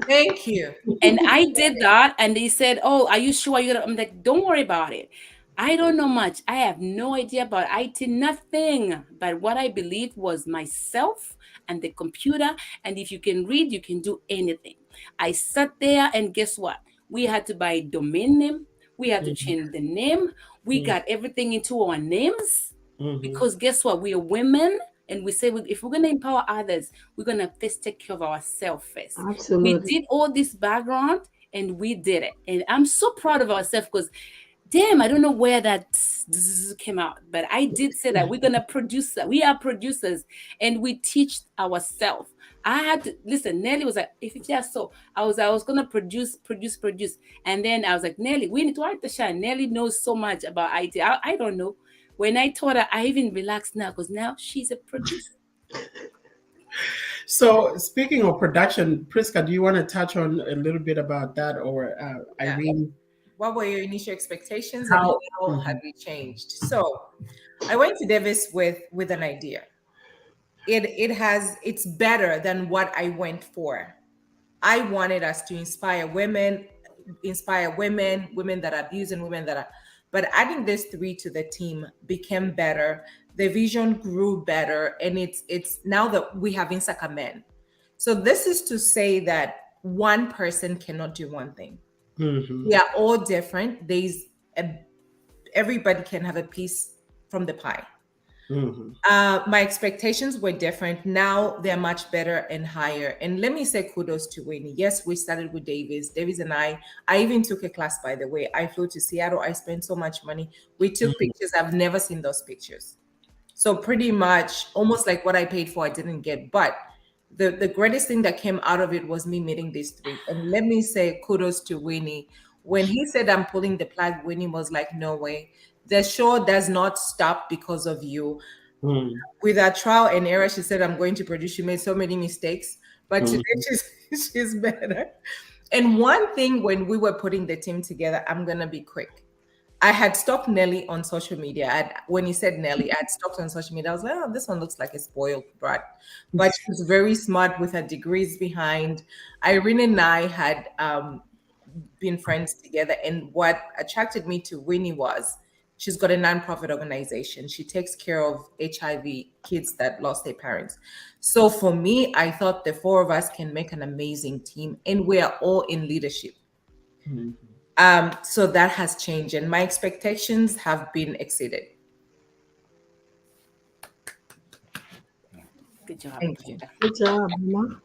Thank you. And I did that. And they said, oh, are you sure? I'm like, don't worry about it. I don't know much. I have no idea about IT, nothing. But what I believed was myself and the computer. And if you can read, you can do anything. I sat there and guess what? We had to buy a domain name. We had to change the name. We got everything into our names because guess what? We are women. And we say, if we're going to empower others, we're going to first take care of ourselves first. Absolutely. We did all this background and we did it. And I'm so proud of ourselves because damn, I don't know where that came out, but I did say that we're going to produce that. We are producers and we teach ourselves. I had to listen. Nelly was like, if it's just so, I was going to produce. And then I was like, Nelly, we need to write the show. Nelly knows so much about IT. I don't know. When I told her, I even relaxed now because now she's a producer. So speaking of production, Priska, do you want to touch on a little bit about that or Irene? What were your initial expectations and how have we changed? So I went to Davis with an idea. It's better than what I went for. I wanted us to inspire women that are abused and women that are, but adding these three to the team became better. The vision grew better. And it's now that we have Insaka men. So this is to say that one person cannot do one thing. Mhm. We are all different. Everybody can have a piece from the pie. Mhm. My expectations were different. Now they're much better and higher. And let me say kudos to Winnie. Yes, we started with Davis. Davis and I even took a class, by the way. I flew to Seattle. I spent so much money. We took pictures. I've never seen those pictures. So pretty much almost like what I paid for, I didn't get. But the greatest thing that came out of it was me meeting these three. And let me say kudos to Winnie. When he said I'm pulling the plug, Winnie was like, no way. The show does not stop because of you. With her trial and error, she said, I'm going to produce. She made so many mistakes, but today she's better. And one thing, when we were putting the team together, I'm going to be quick. I had stalked Nelly on social media. When he said Nelly, I had stalked on social media. I was like, oh, this one looks like a spoiled brat. But she was very smart with her degrees behind. Irene and I had been friends together. And what attracted me to Winnie was she's got a nonprofit organization. She takes care of HIV kids that lost their parents. So for me, I thought the four of us can make an amazing team, and we are all in leadership. So that has changed, and my expectations have been exceeded. Good job. Thank you. Good job, Mama.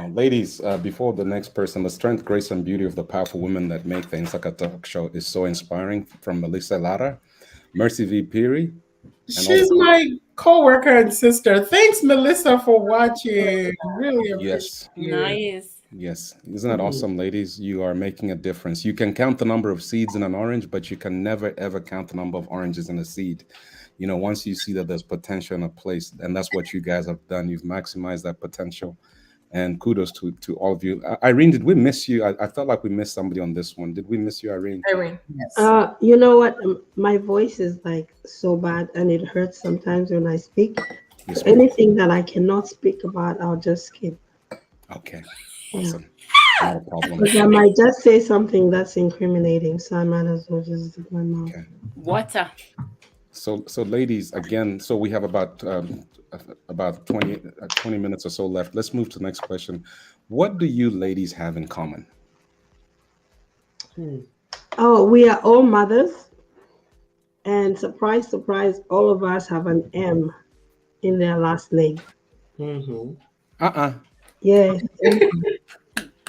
Ladies, before the next person, the strength, grace, and beauty of the powerful women that make the Insaka Talk Show is so inspiring. From Melissa Lara, Mercy V. Peary. She's my co-worker and sister. Thanks, Melissa, for watching. Really appreciate it. Nice. Yes. Isn't that awesome, ladies? You are making a difference. You can count the number of seeds in an orange, but you can never, ever count the number of oranges in a seed. You know, once you see that there's potential in a place, and that's what you guys have done, you've maximized that potential. And kudos to all of you. Irene, did we miss you? I felt like we missed somebody on this one. Did we miss you, Irene? Irene, yes. You know what? My voice is like so bad, and it hurts sometimes when I speak. Yes, So anything that I cannot speak about, I'll just skip. Okay, awesome. Not a problem. Because I might just say something that's incriminating, so I might as well just zip my mouth. Okay. Water. So ladies, again, so we have about 20 minutes or so left. Let's move to the next question. What do you ladies have in common? Oh, we are all mothers. And surprise, surprise, all of us have an M in their last name. Yes.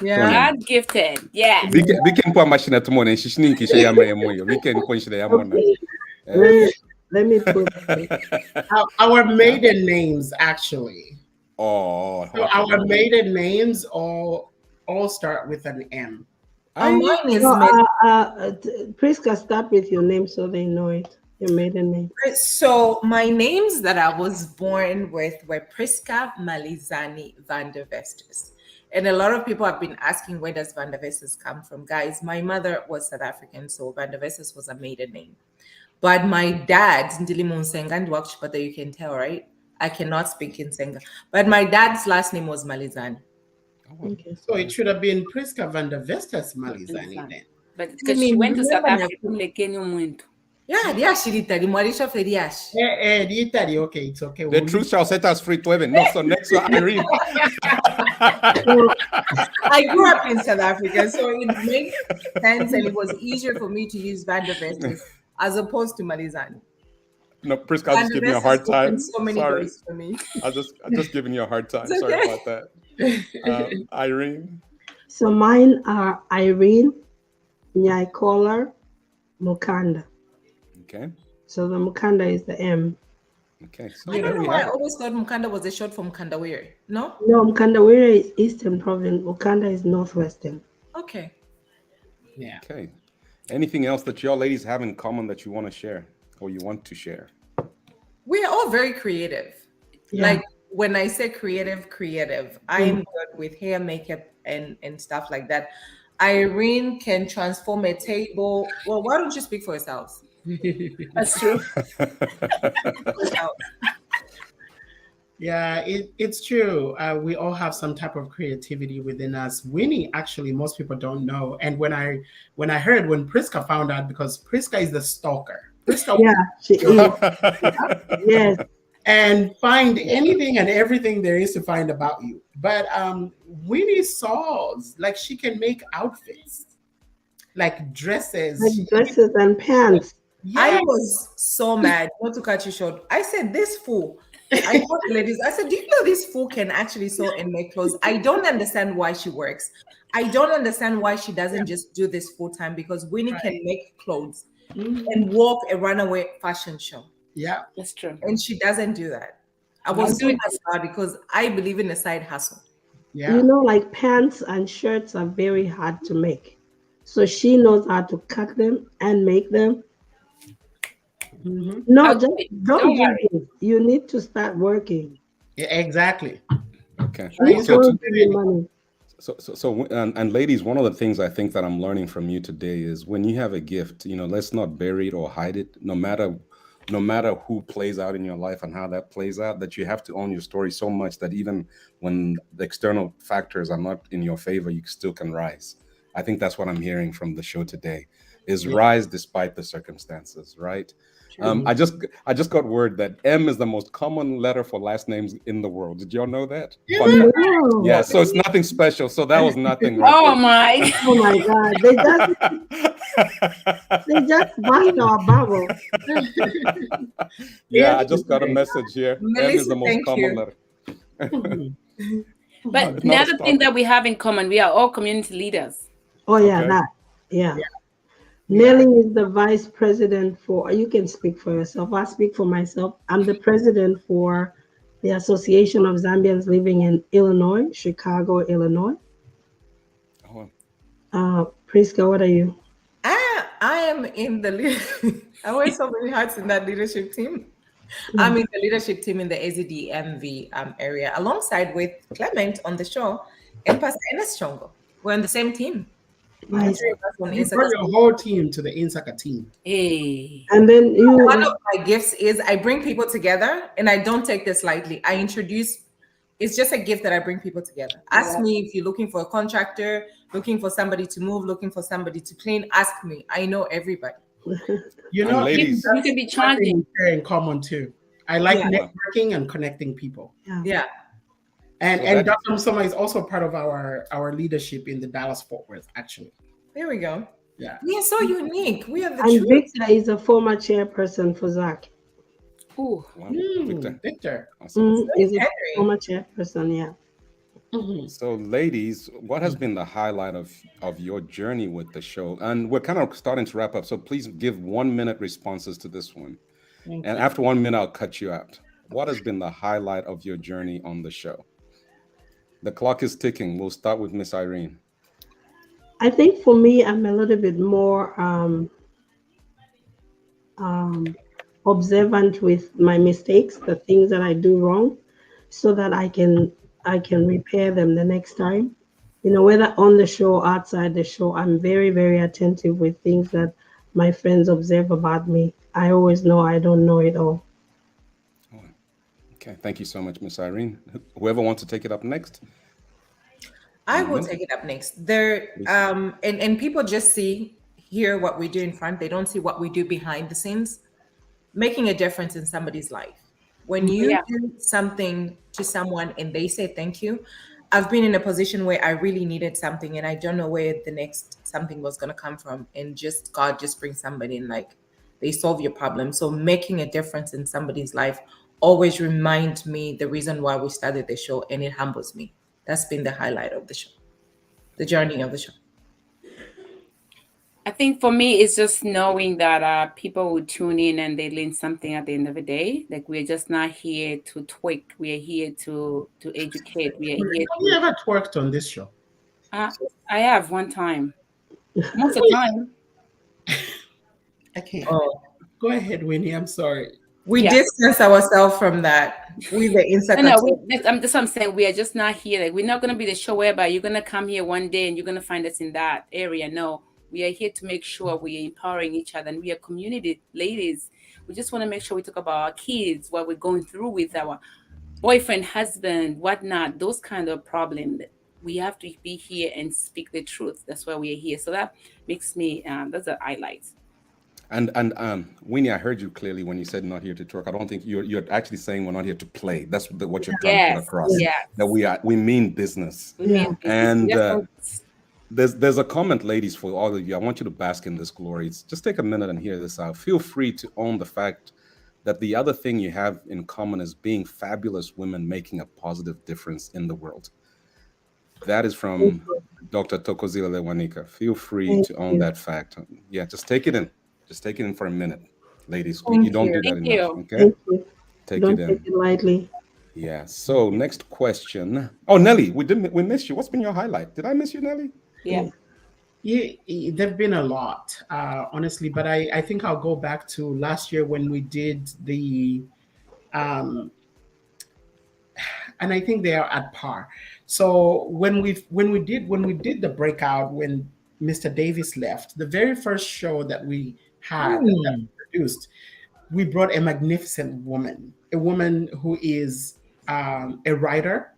Yeah. God gifted. Yeah. We can put a machine at tomorrow and she's sneaky. We can punch the Okay. Let me put Our maiden names, actually. Oh, So our maiden names all start with an M. Mine is Priska, start with your name so they know it. Your maiden name. So my names that I was born with were Priska Malizani van der Vestes. And a lot of people have been asking, where does van der Vestes come from? Guys, my mother was South African, so van der Vestes was a maiden name. But my dad, Ndili Monsenga, but you can tell, right? I cannot speak in Senga. But my dad's last name was Malizani. Okay. So it should have been Priska van der Vestes Malizani then. But because she went to South Africa, Yeah, she did that. Marisha Feriash. Okay, it's okay. The truth shall set us free to heaven. No, so next one, Irene. I grew up in South Africa, so it made sense, and it was easier for me to use van der Vestes as opposed to Malizani. No, Priska, I'll just give you a hard time. So many Sorry. doors for me. I'm just giving you a hard time. It's Sorry okay. about that. Irene. So mine are Irene, Nyaikola, Mukanda. Okay. So the Mukanda is the M. Okay. So I there don't know we why I have it. always thought Mukanda was a short for Mukandawiri. No? No, Mukandawira is Eastern Province. Mukanda is Northwestern. Okay. Yeah. Okay. Anything else that y'all ladies have in common that you want to share or you want to share? We are all very creative. Yeah. Like when I say creative, I am good with hair, makeup, and stuff like that. Irene can transform a table. Well, why don't you speak for yourselves? That's true. Yeah, it's true. We all have some type of creativity within us. Winnie, actually, most people don't know. And when Priska found out, because Priska is the stalker. Priska, Yeah, she is. Yes. and find anything and everything there is to find about you. But Winnie saws like she can make outfits, like dresses. Like dresses and pants. I Yeah, was so mad, not to cut you short. I said, this fool. I told the ladies, I said, do you know this fool can actually sew and make clothes? I don't understand why she works. I don't understand why she doesn't just do this full time, because Winnie can make clothes and walk a runaway fashion show. yeah, That's true. And she doesn't do that. I was so mad because I believe in a side hustle. yeah. You know, like pants and shirts are very hard to make. So she knows how to cut them and make them. No, I'll just do it. don't Don't do worry. this. You need to start working. Yeah, exactly. Okay. Who's So, going to give you money? and ladies, one of the things I think that I'm learning from you today is when you have a gift, let's not bury it or hide it. No matter who plays out in your life and how that plays out, that you have to own your story so much that even when the external factors are not in your favor, you still can rise. I think that's what I'm hearing from the show today, is rise despite the circumstances, right? I just got word that M is the most common letter for last names in the world. Did y'all know that? Fun fact. No. Yeah, so it's nothing special. So that was nothing. Right Oh there. my. Oh my God. They just bust our bubble. Yeah, I just got a message here. M is the Melissa, most thank common you. letter. But It's not a another thing stop. that we have in common, we are all community leaders. Oh yeah, Okay. that. Yeah. Nelly is the vice president for, you can speak for yourself. I speak for myself. I'm the president for the Association of Zambians Living in Illinois, Chicago, Illinois. Oh, Priska, what are you? I am in the I wear so many hats in that leadership team. I'm in the leadership team in the AZDMV area, alongside with Clement on the show and Pastor Enes Chongo. We're on the same team. Nice. Three of us on You Insaka brought your whole team to the Insaka team. Hey. And then One you, of my gifts is I bring people together, and I don't take this lightly. I introduce, it's just a gift that I bring people together. Ask me if you're looking for a contractor, looking for somebody to move, looking for somebody to clean. Ask me. I know everybody. You And know, ladies- You can be one thing charging. we share in common too. I like Yeah. networking and connecting people. Yeah. And So and that- Dr. Musoma is also part of our leadership in the Dallas Fort Worth, actually. There we go. Yeah. We are so unique. We are the and truth. Victor is a former chairperson for ZAC. Ooh. wow, Mm, Victor. Victor. Awesome. Is a Henry. former chairperson, yeah. So, ladies, what has been the highlight of your journey with the show? And we're kind of starting to wrap up, so please give 1 minute responses to this one. And after 1 minute, I'll cut you out. What has been the highlight of your journey on the show? The clock is ticking. We'll start with Miss Irene. I think for me, I'm a little bit more observant with my mistakes, the things that I do wrong, so that I can repair them the next time. Whether on the show or outside the show, I'm very, very attentive with things that my friends observe about me. I always know I don't know it all. Okay, thank you so much, Miss Irene. Whoever wants to take it up next. I will take it up next. There, and people just hear what we do in front. They don't see what we do behind the scenes, making a difference in somebody's life. When you do something to someone and they say thank you, I've been in a position where I really needed something and I don't know where the next something was going to come from, and just God just brings somebody in, like they solve your problem. So making a difference in somebody's life always reminds me the reason why we started the show, and it humbles me. That's been the highlight of the show, the journey of the show. I think for me, it's just knowing that people will tune in and they learn something at the end of the day. Like, we're just not here to tweak. We are here to educate. We are here. Have you ever twerked on this show? I have one time. Most of the time. Okay. Oh, Go ahead, Winnie. I'm sorry. we Yeah. distance ourselves from that. We the Insaka No, Talk. that's what I'm saying. We are just not here. Like, we're not going to be the show whereby you're going to come here one day and you're going to find us in that area. No, we are here to make sure we are empowering each other, and we are community ladies. We just want to make sure we talk about our kids, what we're going through with our boyfriend, husband, whatnot, those kind of problems. We have to be here and speak the truth. That's why we are here. So that makes me, that's a highlight. Winnie, I heard you clearly when you said not here to twerk. I don't think you're actually saying we're not here to play. That's what you're trying to put Yes, across. yes. That we mean business. We mean business. And We just there's a comment, ladies, for all of you. I want you to bask in this glory. Just take a minute and hear this out. Feel free to own the fact that the other thing you have in common is being fabulous women making a positive difference in the world. That is from Dr. Tokozila Lewanika. Feel free to own that fact. Yeah, just take it in. Just take it in for a minute, ladies. You don't do that Thank enough. you. Okay, Thank you. take Don't it take in. it lightly. Yeah. So next question. Oh, Nelly, we missed you. What's been your highlight? Did I miss you, Nelly? Yeah. Yeah, there've been a lot, honestly, but I think I'll go back to last year when we did the, and I think they are at par. So when we did the breakout when Mr. Davis left, the very first show that we had that we produced, we brought a magnificent woman, a woman who is a writer.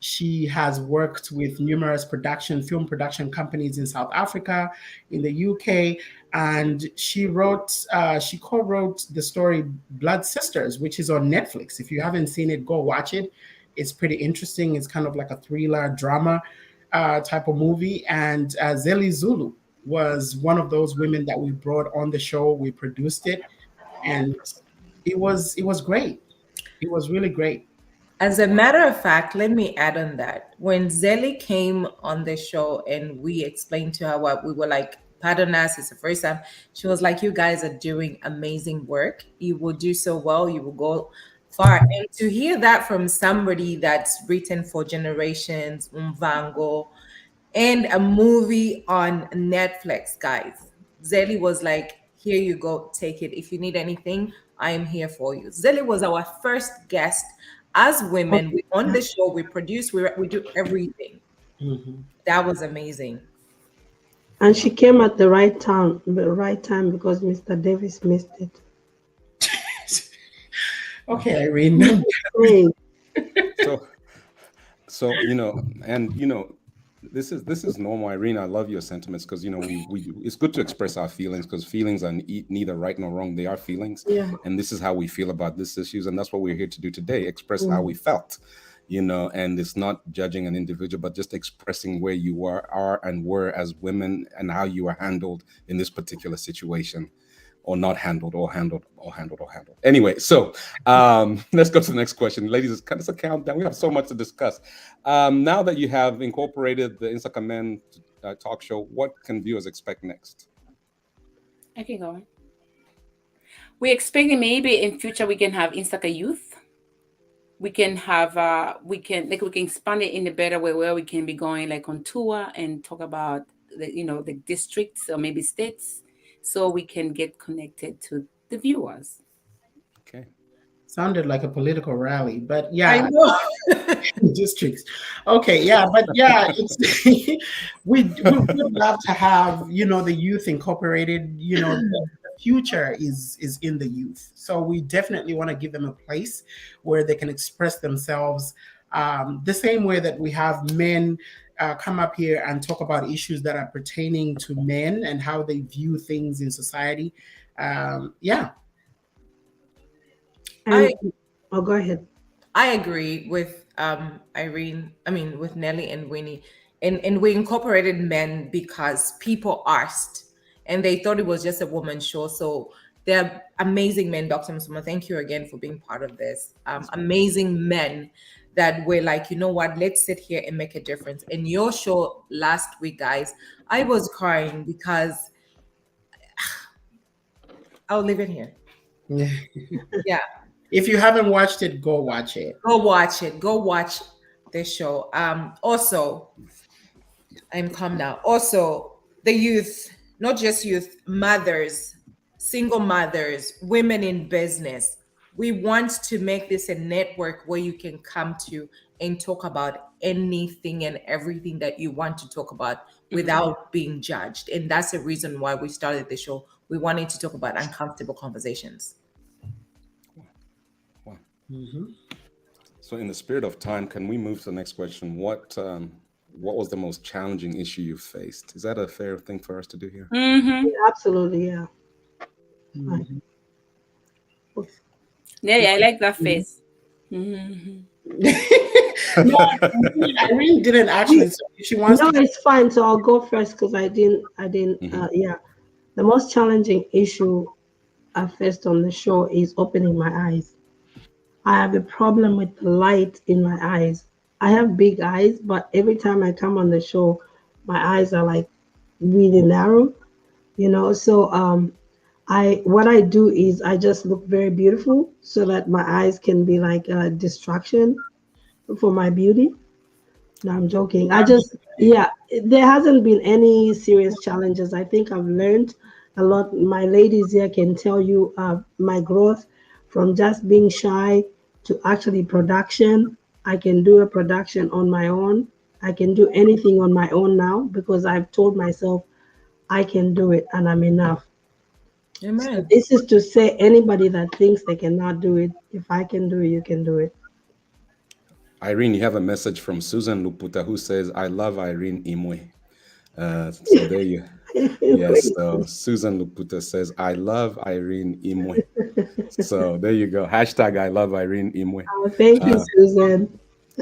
She has worked with numerous film production companies in South Africa, in the UK, and she co-wrote the story Blood Sisters, which is on Netflix. If you haven't seen it, go watch it. It's pretty interesting. It's kind of like a thriller drama type of movie. And Zeli Zulu was one of those women that we brought on the show. We produced it, and it was great. It was really great. As a matter of fact, let me add on that. When Zelly came on the show and we explained to her what we were like, pardon us, it's the first time, she was like, you guys are doing amazing work. You will do so well. You will go far. And to hear that from somebody that's written for generations, Umvango, and a movie on Netflix, guys, Zelly was like, here you go, take it. If you need anything, I am here for you. Zelly was our first guest as women. We on the show, we produce, we do everything. Mm-hmm. That was amazing. And she came at the right time because Mr. Davis missed it. Okay, Irene. So this is normal, Irene. I love your sentiments because we it's good to express our feelings because feelings are neither right nor wrong. They are feelings, and this is how we feel about these issues, and that's what we're here to do today: express how we felt, and it's not judging an individual, but just expressing where you are and were as women and how you were handled in this particular situation. Or not handled, or handled. Anyway, so let's go to the next question. Ladies, it's a countdown. We have so much to discuss. Now that you have incorporated the Insaka Men talk show, what can viewers expect next? I can go. We're expecting maybe in future we can have Insaka Youth. We can have we can expand it in a better way where we can be going like on tour and talk about the districts or maybe states, so we can get connected to the viewers. Okay. Sounded like a political rally, but yeah. I know. Districts. Okay, yeah, but yeah, it's we would love to have the youth incorporated. The future is in the youth, so we definitely want to give them a place where they can express themselves. The same way that we have men come up here and talk about issues that are pertaining to men and how they view things in society. Yeah. Go ahead. I agree with Irene. I mean, with Nelly and Winnie, and we incorporated men because people asked, and they thought it was just a woman's show. So they're amazing men, Dr. Musuma. Thank you again for being part of this. Amazing men that were like, you know what? Let's sit here and make a difference. In your show last week, guys, I was crying because I'll leave it here. Yeah. If you haven't watched it, go watch it. Go watch it. Go watch this show. Also, I'm calm now. Also, the youth, not just youth, mothers, single mothers, women in business. We want to make this a network where you can come to and talk about anything and everything that you want to talk about without being judged. And that's the reason why we started the show. We wanted to talk about uncomfortable conversations. Wow. Mm-hmm. So in the spirit of time, can we move to the next question? What was the most challenging issue you faced? Is that a fair thing for us to do here? Mm-hmm. Yeah, absolutely, yeah. Fine. Yeah, I like that face. Mm-hmm. No, Irene didn't actually. So she wants No, to. it's fine. So I'll go first because I didn't. Mhm. Yeah, the most challenging issue I faced on the show is opening my eyes. I have a problem with the light in my eyes. I have big eyes, but every time I come on the show, my eyes are like really narrow, you know. So I what I do is I just look very beautiful so that my eyes can be like a distraction for my beauty. No, I'm joking. Yeah, there hasn't been any serious challenges. I think I've learned a lot. My ladies here can tell you my growth from just being shy to actually production. I can do a production on my own. I can do anything on my own now because I've told myself I can do it and I'm enough. So Amen. this is to say anybody that thinks they cannot do it, if I can do it, you can do it. Irene, you have a message from Susan Luputa who says, "I love Irene Imwe." So there you. Yes. So Susan Luputa says, "I love Irene Imwe." So there you go. Hashtag I love Irene Imwe. Oh, thank you, Susan.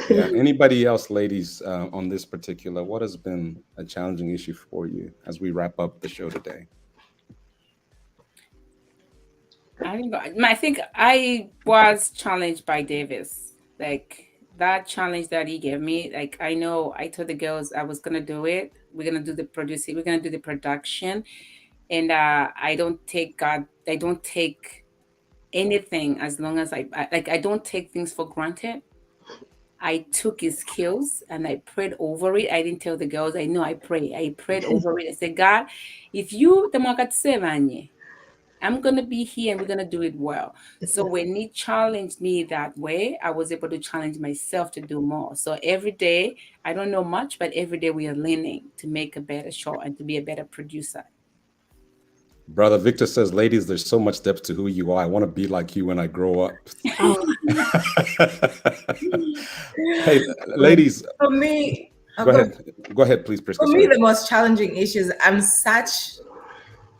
Yeah. Anybody else, ladies, on this particular? What has been a challenging issue for you as we wrap up the show today? I think I was challenged by Davis. Like that challenge that he gave me. Like I know I told the girls I was gonna do it. We're gonna do the producing. We're gonna do the production, and I don't take God. I don't take anything as long as I don't take things for granted. I took his skills and I prayed over it. I didn't tell the girls. I know I pray. I prayed over it. I said, God, if you the market sevanye, I'm gonna be here and we're gonna do it well. So when he challenged me that way, I was able to challenge myself to do more. So every day, I don't know much, but every day we are learning to make a better show and to be a better producer. Brother Victor says, "Ladies, there's so much depth to who you are. I want to be like you when I grow up." Oh, Hey, ladies, For me, go ahead. Go ahead, please, Priska. for me, Sorry. the most challenging issues, I'm such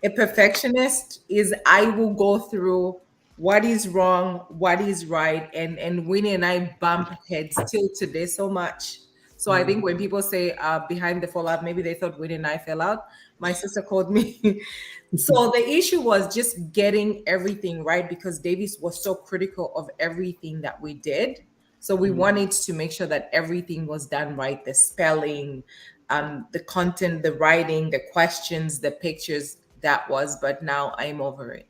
a perfectionist, is I will go through what is wrong, what is right, and Winnie and I bump heads still today so much. So I think when people say behind the fallout, maybe they thought Winnie and I fell out. My sister called me. So the issue was just getting everything right because Davis was so critical of everything that we did. So we wanted to make sure that everything was done right, the spelling, the content, the writing, the questions, the pictures, that was, but now I'm over it.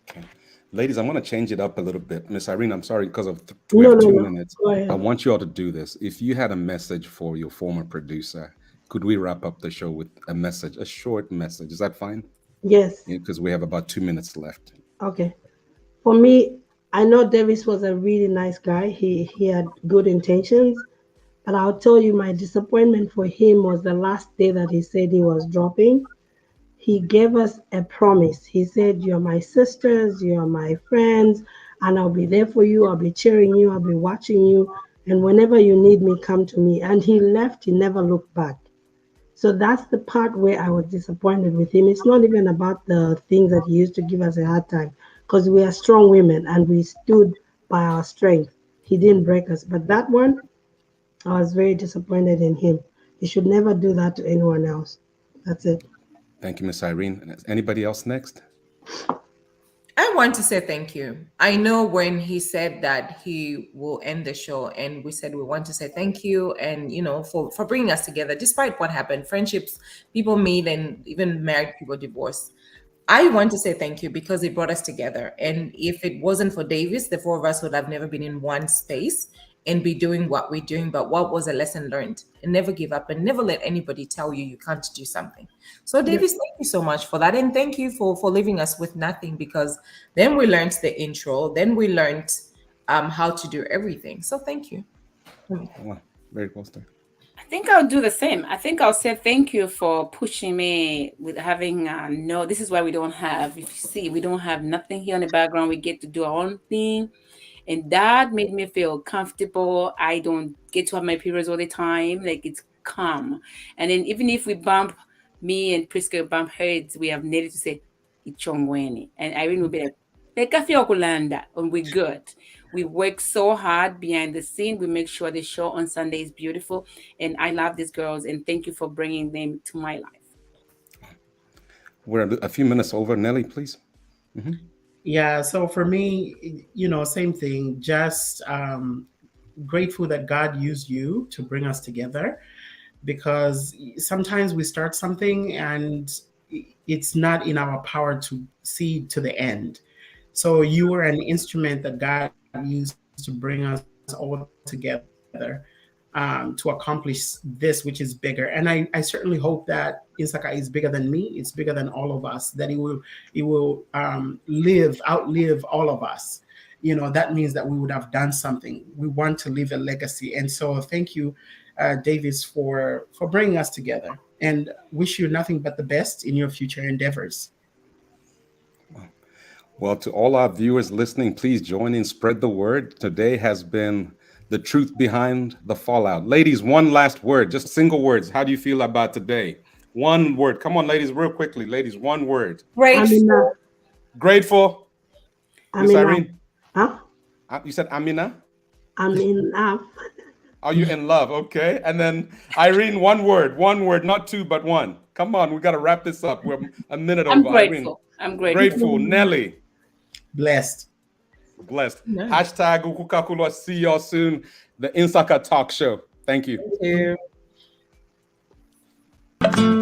Okay. Ladies, I'm going to change it up a little bit. Miss Irene, I'm sorry, because of we no, have no, 2 minutes. go I ahead. want you all to do this. If you had a message for your former producer, could we wrap up the show with a message, a short message? Is that fine? Yes. Because we have about 2 minutes left. Okay. For me, I know Davis was a really nice guy. He had good intentions, but I'll tell you my disappointment for him was the last day that he said he was dropping. He gave us a promise. He said, "You're my sisters, you're my friends, and I'll be there for you. I'll be cheering you, I'll be watching you, and whenever you need me, come to me." And he left, he never looked back. So that's the part where I was disappointed with him. It's not even about the things that he used to give us a hard time, because we are strong women and we stood by our strength. He didn't break us. But that one, I was very disappointed in him. He should never do that to anyone else. That's it. Thank you, Miss Irene. Anybody else next? I want to say thank you. I know when he said that he will end the show, and we said we want to say thank you, and for bringing us together, despite what happened, friendships, people meet, and even married people divorce. I want to say thank you because it brought us together. And if it wasn't for Davis, the four of us would have never been in one space and be doing what we're doing. But what was a lesson learned? And never give up and never let anybody tell you can't do something. So Davis, thank you so much for that. And thank you for leaving us with nothing, because then we learned the intro, then we learned how to do everything. So thank you. Wow, very close there. I think I'll do the same. I think I'll say thank you for pushing me with having no. This is why we don't have. If you see, we don't have nothing here in the background. We get to do our own thing, and that made me feel comfortable. I don't get to have my periods all the time. Like it's calm. And then even if we bump, me and Priska bump heads, we have needed to say ichongweni. And Irene will be like, "Lekafiokulanda," and we're good. We work so hard behind the scene. We make sure the show on Sunday is beautiful. And I love these girls, and thank you for bringing them to my life. We're a few minutes over. Nelly, please. Mm-hmm. Yeah, so for me, same thing. Just grateful that God used you to bring us together, because sometimes we start something and it's not in our power to see to the end. So you were an instrument that God used to bring us all together to accomplish this, which is bigger. And I certainly hope that Insaka is bigger than me. It's bigger than all of us. That it will outlive all of us. That means that we would have done something. We want to leave a legacy. And so thank you, Davis, for bringing us together, and wish you nothing but the best in your future endeavors. Well, to all our viewers listening, please join in, spread the word. Today has been the truth behind the fallout. Ladies, one last word, just single words. How do you feel about today? One word. Come on, ladies, real quickly. Ladies, one word. Grateful. Grateful. Miss Irene? Huh? You said Amina? I'm in love. Are you in love? Okay. And then Irene, one word, not two, but one. Come on, we got to wrap this up. We're a minute I'm over. grateful. Irene. I'm grateful. Grateful. Nelly. Blessed. Nice. Hashtag Ukukakulwa. See y'all soon. The Insaka Talk Show. Thank you. Thank you.